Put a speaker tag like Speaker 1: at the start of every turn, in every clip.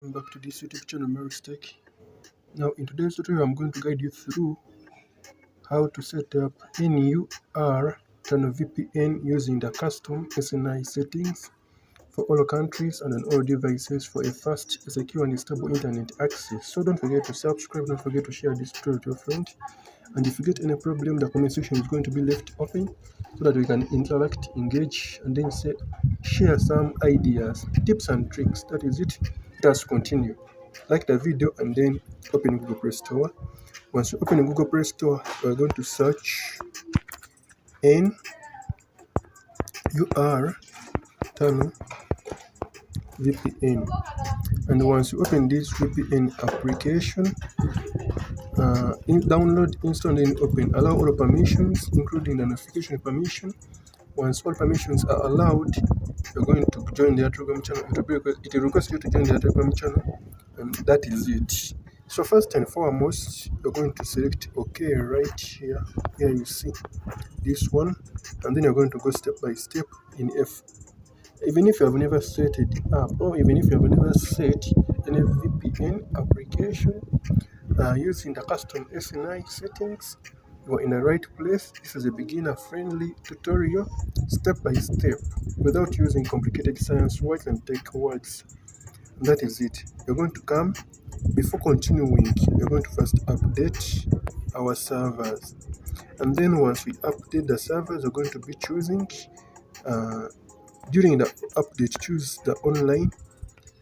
Speaker 1: Welcome back to this YouTube channel, Mary's Tech. Now, in today's tutorial, I'm going to guide you through how to set up NUR Tunnel VPN using the custom SNI settings for all countries and on all devices for a fast, secure, and stable internet access. So don't forget to subscribe, don't forget to share this tutorial to your friend. And if you get any problem, the comment section is going to be left open so that we can interact, engage, and then share some ideas, tips, and tricks. That is it. Let us continue. Like the video and then open Google Play Store. Once you open Google Play Store, we are going to search NUR Tunnel VPN. And once you open this VPN application, download, install, and then open. Allow all permissions, including the notification permission. Once all permissions are allowed, you're going to join the Telegram channel. It will request you to join the Telegram channel, and that is it. So first and foremost, you're going to select OK right here. Here you see this one, and then you're going to go step by step in F. Even if you have never set it up, or even if you have never set any VPN application using the custom SNI settings, you are in the right place. This is a beginner-friendly tutorial, step by step, without using complicated science words and tech words. And that is it. You're going to come, before continuing, you're going to first update our servers. And then once we update the servers, we're going to be choosing, during the update, choose the online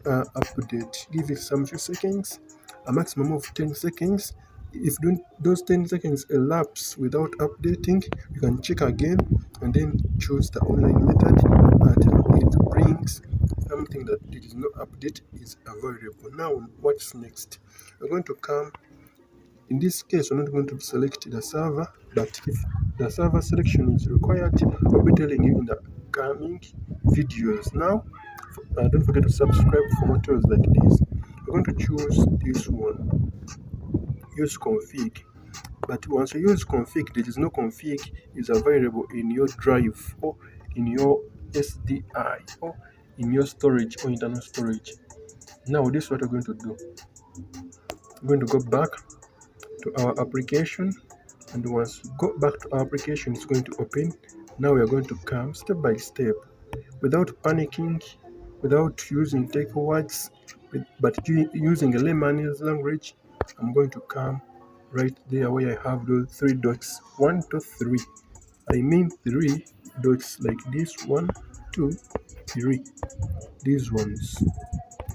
Speaker 1: update. Give it some few seconds, a maximum of 10 seconds. If those 10 seconds elapse without updating, you can check again and then choose the online method until it brings something that there is no update is available. Now, what's next? We're going to come. In this case, we're not going to select the server, but if the server selection is required, we'll be telling you in the coming videos. Now, don't forget to subscribe for more tutorials like this. We're going to choose this one. Use config, but once you use config, there is no config is available in your drive or in your SDI or in your storage or internal storage. Now this is what we're going to do. We're going to go back to our application, and once you go back to our application, it's going to open. Now we are going to come step by step without panicking, without using tech words, but using a layman's language. I'm going to come right there where I have those 3 dots, 1, 2, 3. I mean 3 dots like this, 1, 2, 3. These ones.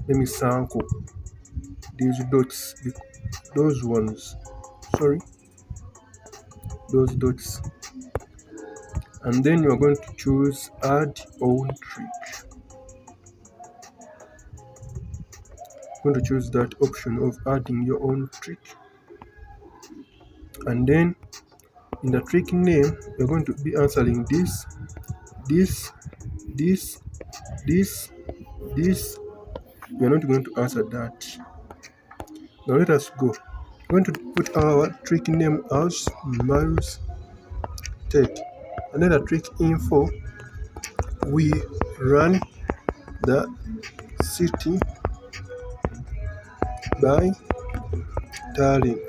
Speaker 1: Let me sample these dots, those ones. Sorry, those dots. And then you're going to choose add own trick. Going to choose that option of adding your own trick, and then in the trick name you're going to be answering this. You're not going to answer that. Now let us go. We're going to put our trick name as Mary's Tech, and then the trick info, we run the city by talent.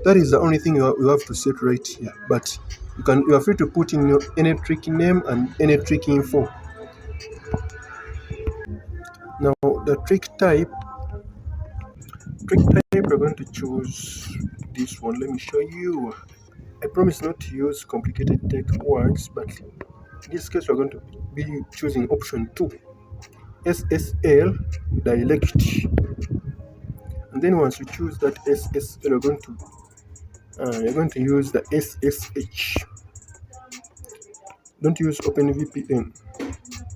Speaker 1: That is the only thing you have to set right here, but you are free to put in your any trick name and any trick info. Now the trick type, we're going to choose this one. Let me show you. I promise not to use complicated tech words, but in this case we're going to be choosing option 2, SSL dialect. And then once you choose that SSL, you're going to use the SSH. Don't use OpenVPN.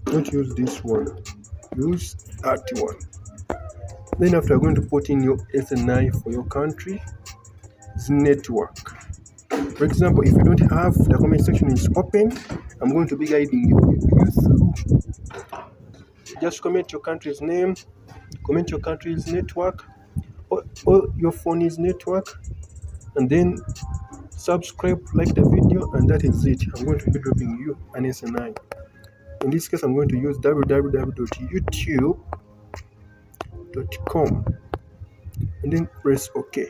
Speaker 1: Don't use this one. Use that one. Then after, you're going to put in your SNI for your country's network. For example, if you don't have, the comment section is open. I'm going to be guiding you through. Just comment your country's name, comment your country's network, or your phone's network, and then subscribe, like the video, and that is it. I'm going to be dropping you an SNI. In this case, I'm going to use www.youtube sni-vpn.com and then press OK.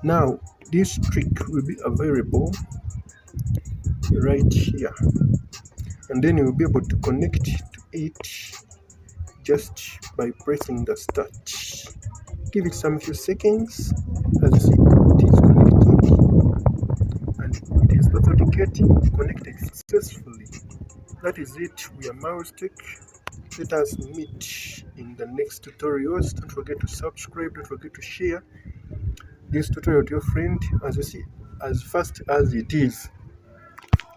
Speaker 1: Now this trick will be available right here, and then you'll be able to connect to it just by pressing the start. Give it some few seconds. As you see, it is connecting and it is authenticating, connected successfully. That is it. We are Milestech. Let us meet in the next tutorials. Don't forget to subscribe, don't forget to share this tutorial to your friend. As you see, as fast as it is,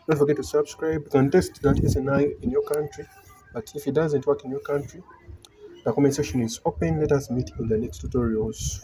Speaker 1: don't forget to subscribe. You can test that SNI in your country, but if it doesn't work in your country, the comment section is open. Let us meet in the next tutorials.